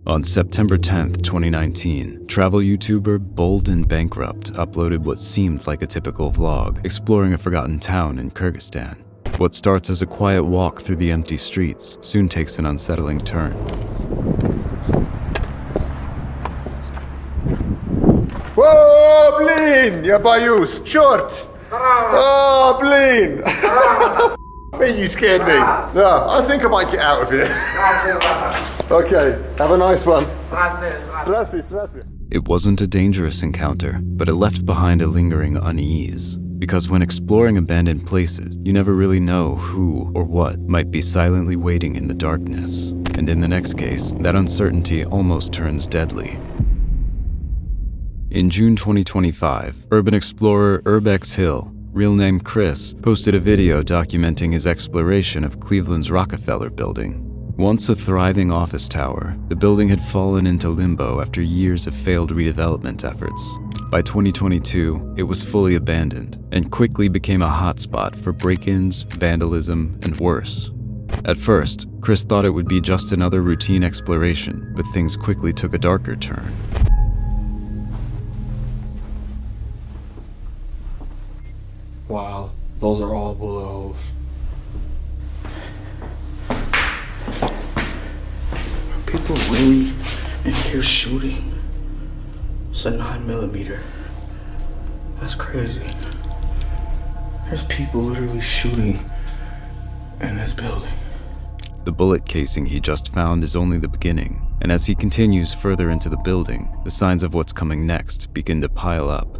On September 10th, 2019, travel YouTuber Bold and Bankrupt uploaded what seemed like a typical vlog, exploring a forgotten town in Kyrgyzstan. What starts as a quiet walk through the empty streets soon takes an unsettling turn. Whoa, blin! Я боюсь! Черт! Oh, blin! Man, you scared me. No, I think I might get out of here. Okay, have a nice one. Здравствуй. It wasn't a dangerous encounter, but it left behind a lingering unease. Because when exploring abandoned places, you never really know who or what might be silently waiting in the darkness. And in the next case, that uncertainty almost turns deadly. In June 2025, urban explorer Urbex Hill, real name Chris, posted a video documenting his exploration of Cleveland's Rockefeller building. Once a thriving office tower, the building had fallen into limbo after years of failed redevelopment efforts. By 2022, it was fully abandoned and quickly became a hotspot for break-ins, vandalism, and worse. At first, Chris thought it would be just another routine exploration, but things quickly took a darker turn. Wow, those are all bullet holes. Are people really in here shooting? It's a 9mm. That's crazy. There's people literally shooting in this building. The bullet casing he just found is only the beginning, and as he continues further into the building, the signs of what's coming next begin to pile up.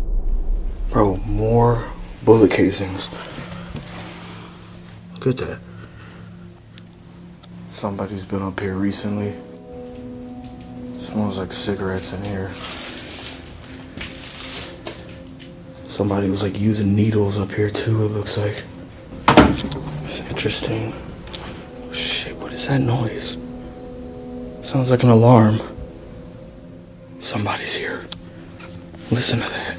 Bro, more bullet casings. Look at that. Somebody's been up here recently. Smells like cigarettes in here. Somebody was like using needles up here too, it looks like. It's interesting. Oh, shit, what is that noise? Sounds like an alarm. Somebody's here. Listen to that.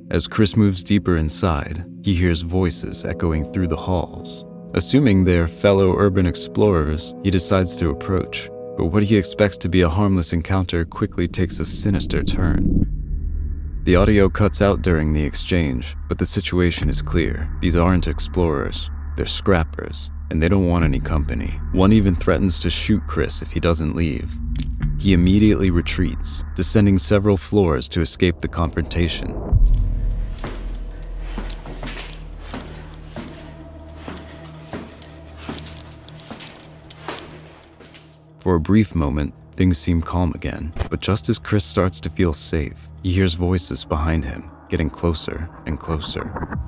As Chris moves deeper inside, he hears voices echoing through the halls. Assuming they're fellow urban explorers, he decides to approach. But what he expects to be a harmless encounter quickly takes a sinister turn. The audio cuts out during the exchange, but the situation is clear. These aren't explorers, they're scrappers, and they don't want any company. One even threatens to shoot Chris if he doesn't leave. He immediately retreats, descending several floors to escape the confrontation. For a brief moment, things seem calm again, but just as Chris starts to feel safe, he hears voices behind him, getting closer and closer.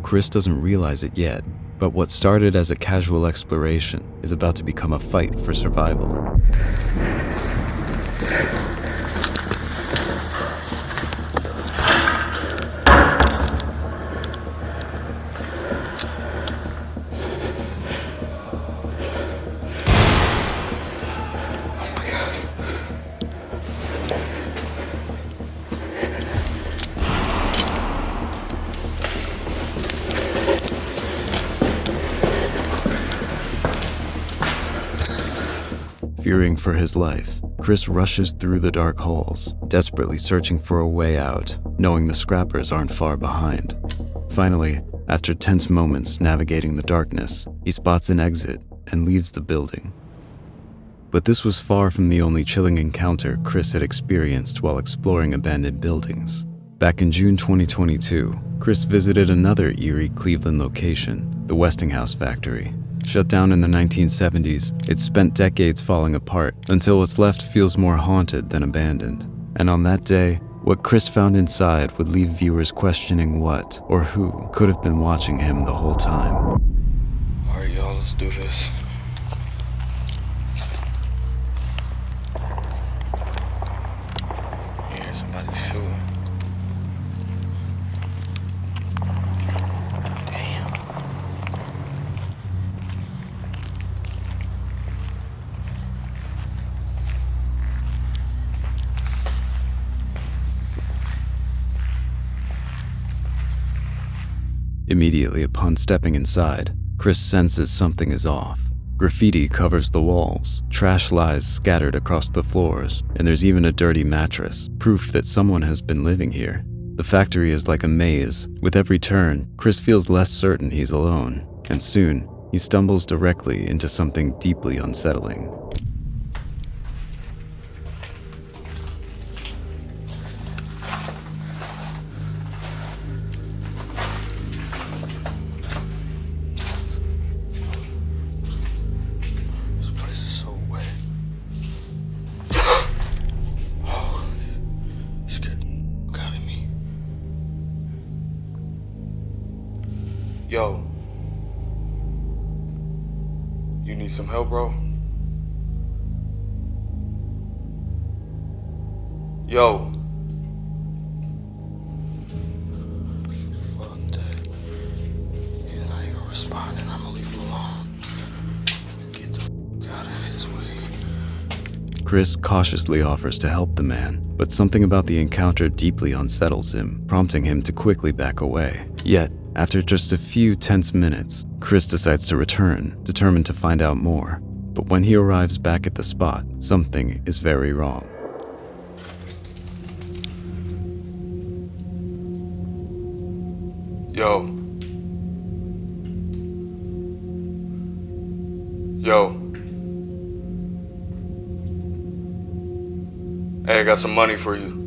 Chris doesn't realize it yet, but what started as a casual exploration is about to become a fight for survival. Fearing for his life, Chris rushes through the dark halls, desperately searching for a way out, knowing the scrappers aren't far behind. Finally, after tense moments navigating the darkness, he spots an exit and leaves the building. But this was far from the only chilling encounter Chris had experienced while exploring abandoned buildings. Back in June 2022, Chris visited another eerie Cleveland location, the Westinghouse factory. Shut down in the 1970s, it's spent decades falling apart until what's left feels more haunted than abandoned. And on that day, what Chris found inside would leave viewers questioning what or who could have been watching him the whole time. All right, y'all, let's do this. Yeah, somebody's shooting. Immediately upon stepping inside, Chris senses something is off. Graffiti covers the walls, trash lies scattered across the floors, and there's even a dirty mattress, proof that someone has been living here. The factory is like a maze. With every turn, Chris feels less certain he's alone, and soon, he stumbles directly into something deeply unsettling. Yo. You need some help, bro? Yo. Fuck that. He's not even responding. I'm gonna leave him alone. Get the fuck out of his way. Chris cautiously offers to help the man, but something about the encounter deeply unsettles him, prompting him to quickly back away. Yet, after just a few tense minutes, Chris decides to return, determined to find out more. But when he arrives back at the spot, something is very wrong. Yo. Yo. Hey, I got some money for you.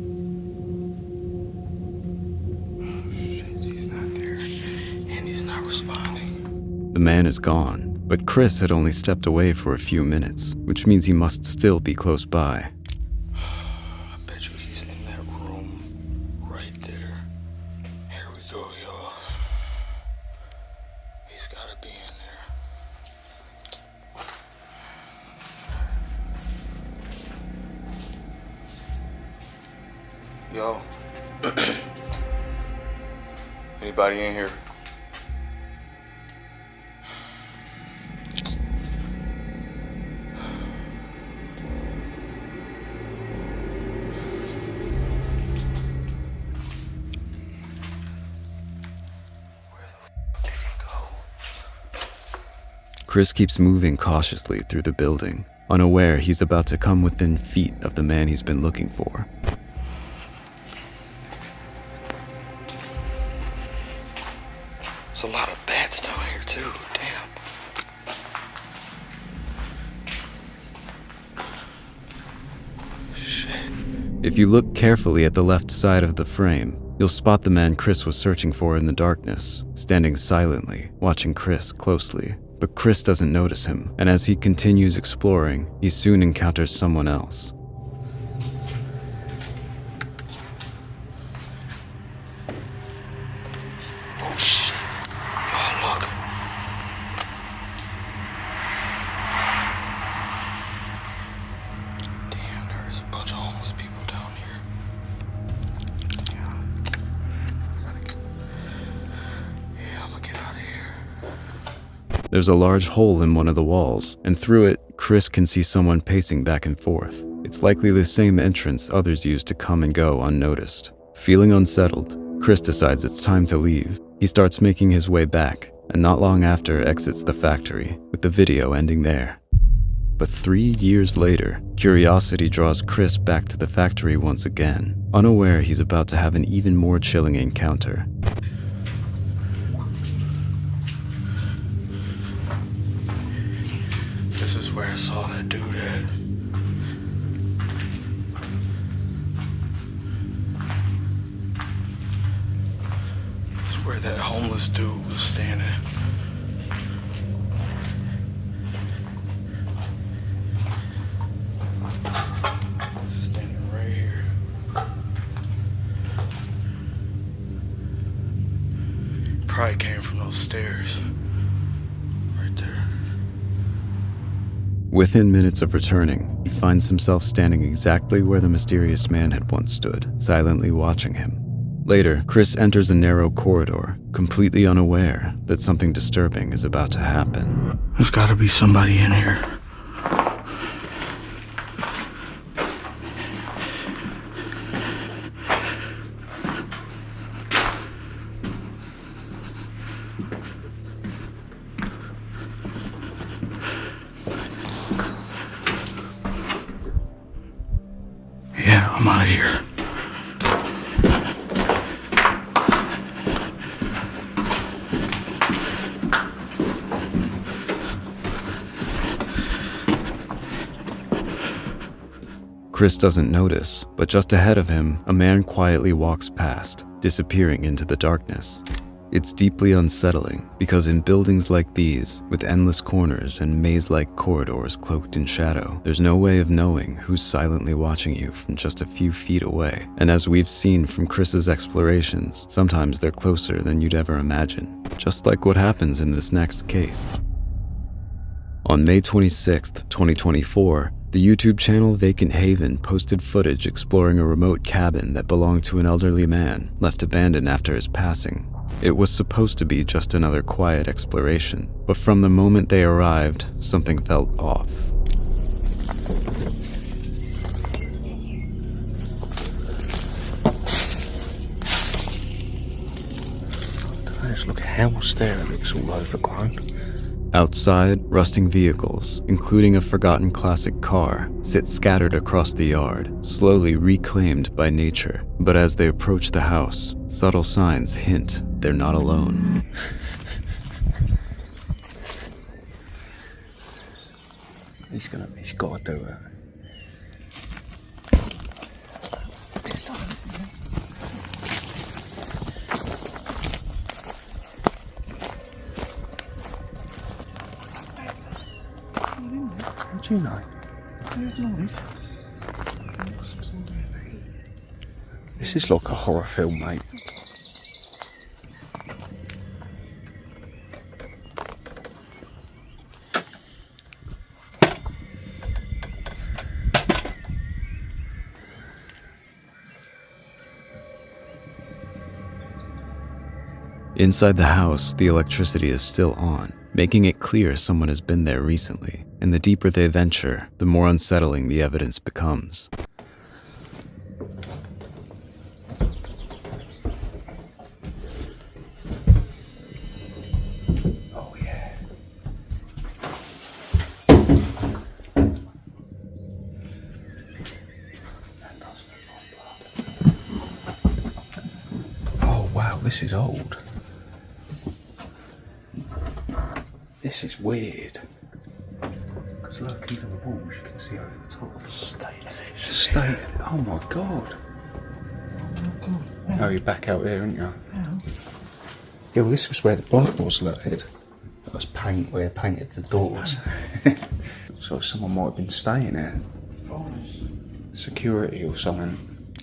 He's not responding. The man is gone, but Chris had only stepped away for a few minutes, which means he must still be close by. I bet you he's in that room right there. Here we go, y'all. He's gotta be in there. Yo. Anybody in here? Chris keeps moving cautiously through the building, unaware he's about to come within feet of the man he's been looking for. There's a lot of bats down here too, damn. Shit. If you look carefully at the left side of the frame, you'll spot the man Chris was searching for in the darkness, standing silently, watching Chris closely. But Chris doesn't notice him, and as he continues exploring, he soon encounters someone else. Oh shit. Oh, look. Damn, there's a bunch of homeless people down here. Damn. I'm gonna get out of here. There's a large hole in one of the walls, and through it, Chris can see someone pacing back and forth. It's likely the same entrance others use to come and go unnoticed. Feeling unsettled, Chris decides it's time to leave. He starts making his way back, and not long after exits the factory, with the video ending there. But 3 years later, curiosity draws Chris back to the factory once again, unaware he's about to have an even more chilling encounter. This is where I saw that dude at. This is where that homeless dude was standing. Standing right here. Probably came from those stairs. Right there. Within minutes of returning, he finds himself standing exactly where the mysterious man had once stood, silently watching him. Later, Chris enters a narrow corridor, completely unaware that something disturbing is about to happen. There's gotta be somebody in here. I'm out of here. Chris doesn't notice, but just ahead of him, a man quietly walks past, disappearing into the darkness. It's deeply unsettling because in buildings like these, with endless corners and maze-like corridors cloaked in shadow, there's no way of knowing who's silently watching you from just a few feet away. And as we've seen from Chris's explorations, sometimes they're closer than you'd ever imagine, just like what happens in this next case. On May 26th, 2024, the YouTube channel Vacant Haven posted footage exploring a remote cabin that belonged to an elderly man, left abandoned after his passing. It was supposed to be just another quiet exploration, but from the moment they arrived, something felt off. There's like a house there, it looks all overgrown. Outside, rusting vehicles, including a forgotten classic car, sit scattered across the yard, slowly reclaimed by nature. But as they approach the house, subtle signs hint they're not alone. He's got to do it. How do you know? This is like a horror film, mate. Inside the house, the electricity is still on, making it clear someone has been there recently. And the deeper they venture, the more unsettling the evidence becomes. Oh yeah. That does look like blood. Oh wow, this is old. This is weird. Because look, even the walls you can see over the top. State. Oh my god. Oh, you're back out here, aren't you? Yeah, well, this was where the blood was, look. That was paint where they painted the doors. So someone might have been staying there. Security or something.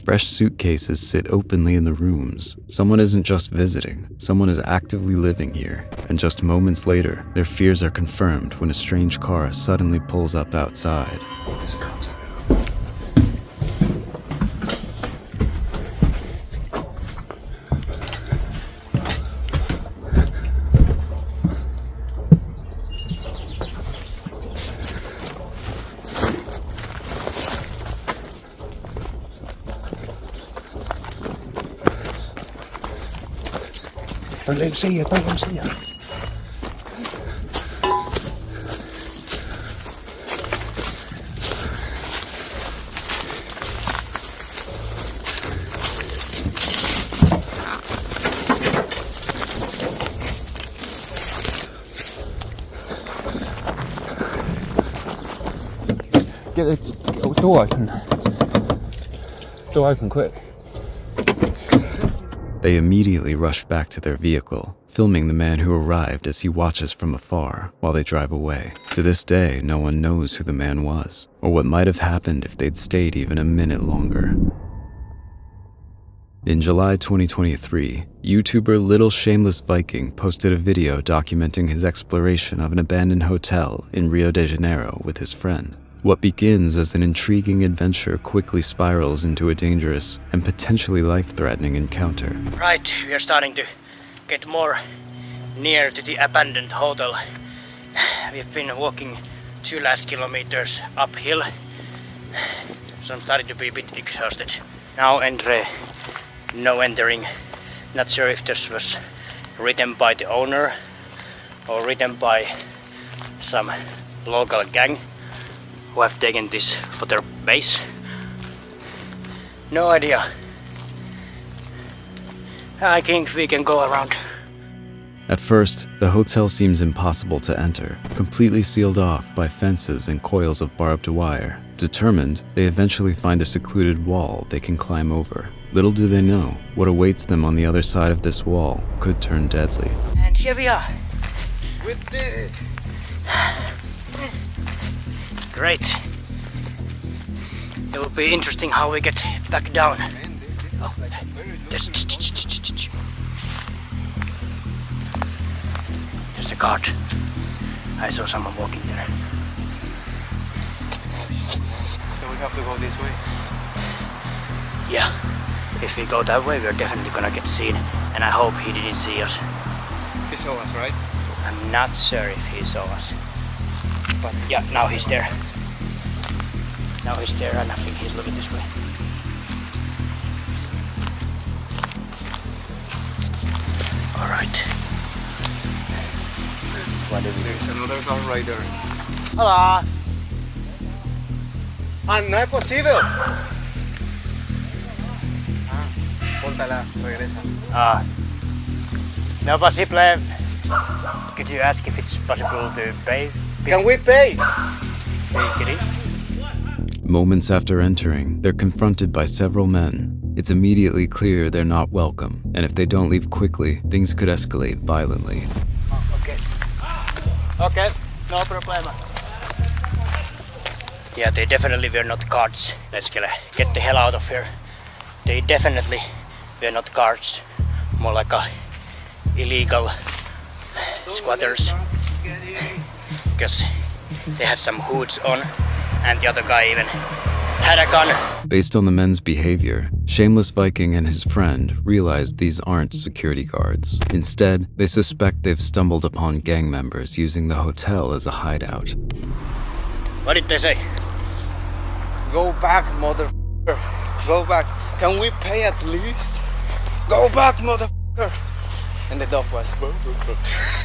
Fresh suitcases sit openly in the rooms. Someone isn't just visiting, someone is actively living here. And just moments later, their fears are confirmed when a strange car suddenly pulls up outside. This car's Don't let him see you, don't let him see you. Get the door open. Door open, quick. They immediately rush back to their vehicle, filming the man who arrived as he watches from afar while they drive away. To this day, no one knows who the man was, or what might have happened if they'd stayed even a minute longer. In July 2023, YouTuber Little Shameless Viking posted a video documenting his exploration of an abandoned hotel in Rio de Janeiro with his friend. What begins as an intriguing adventure quickly spirals into a dangerous and potentially life-threatening encounter. Right, we are starting to get more near to the abandoned hotel. We've been walking 2 last kilometers uphill, so I'm starting to be a bit exhausted. Now no entering. Not sure if this was written by the owner or written by some local gang who have taken this for their base. No idea. I think we can go around. At first, the hotel seems impossible to enter, completely sealed off by fences and coils of barbed wire. Determined, they eventually find a secluded wall they can climb over. Little do they know, what awaits them on the other side of this wall could turn deadly. And here we are. We did it. Great. It will be interesting how we get back down. Oh, there's a guard. I saw someone walking there. So we have to go this way? Yeah. If we go that way, we're definitely gonna get seen. And I hope he didn't see us. He saw us, right? I'm not sure if he saw us. But yeah, now he's there. Now he's there and I think he's looking this way. Alright. What do we do? There's another car right there. Hola! Ah, no es posible. Póntala, regresa. No possible. Could you ask if it's possible to pay? Can we pay? Hey, kitty. Moments after entering, they're confronted by several men. It's immediately clear they're not welcome, and if they don't leave quickly, things could escalate violently. Okay, no problem. Yeah, they definitely were not guards. Let's get the hell out of here. They definitely were not guards. More like a illegal squatters. Because they had some hoods on, and the other guy even had a gun. Based on the men's behavior, Shameless Viking and his friend realize these aren't security guards. Instead, they suspect they've stumbled upon gang members using the hotel as a hideout. What did they say? Go back, motherfucker. Go back. Can we pay at least? Go back, motherfucker. And the dog was.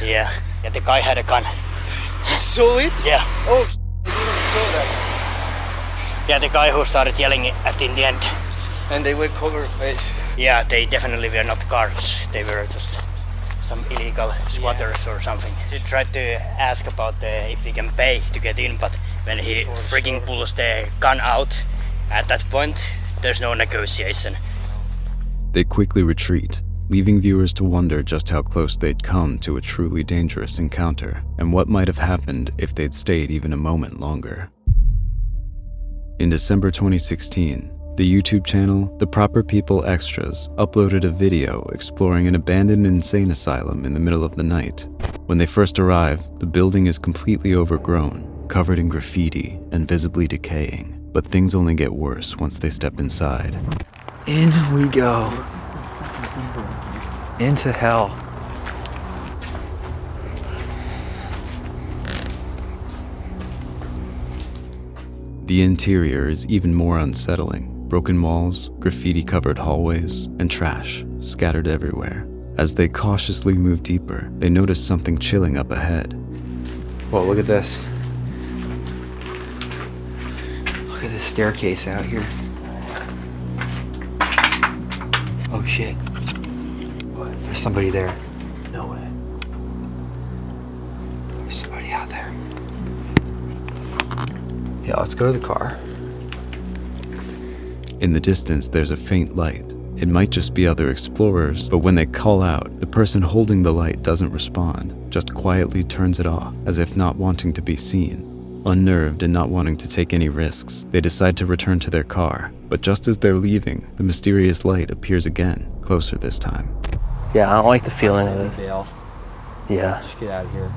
Yeah, the guy had a gun. You saw it? Yeah. Oh, I didn't saw that. Yeah, the guy who started yelling at in the end. And they were covered face. Yeah, they definitely were not guards. They were just some illegal squatters or something. They tried to ask about if he can pay to get in, but when he freaking pulls the gun out, at that point, there's no negotiation. They quickly retreat, leaving viewers to wonder just how close they'd come to a truly dangerous encounter, and what might have happened if they'd stayed even a moment longer. In December 2016, the YouTube channel The Proper People Extras uploaded a video exploring an abandoned insane asylum in the middle of the night. When they first arrive, the building is completely overgrown, covered in graffiti and visibly decaying, but things only get worse once they step inside. In we go. Into hell. The interior is even more unsettling. Broken walls, graffiti-covered hallways, and trash scattered everywhere. As they cautiously move deeper, they notice something chilling up ahead. Whoa, look at this. Look at this staircase out here. Oh shit. What? There's somebody there. No way. There's somebody out there. Yeah, let's go to the car. In the distance, there's a faint light. It might just be other explorers, but when they call out, the person holding the light doesn't respond, just quietly turns it off, as if not wanting to be seen. Unnerved and not wanting to take any risks, they decide to return to their car, but just as they're leaving, the mysterious light appears again, closer this time. Yeah, I don't like the feeling of this. Bail. Yeah, Just get out of here.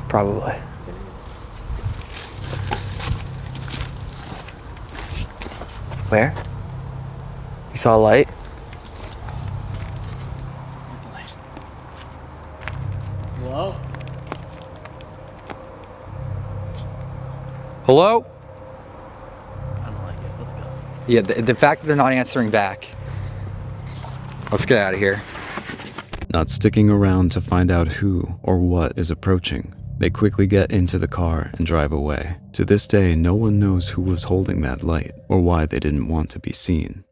probably. Where? You saw a light? Hello? Hello? I don't like it. Let's go. Yeah, the fact that they're not answering back. Let's get out of here. Not sticking around to find out who or what is approaching, they quickly get into the car and drive away. To this day, no one knows who was holding that light or why they didn't want to be seen.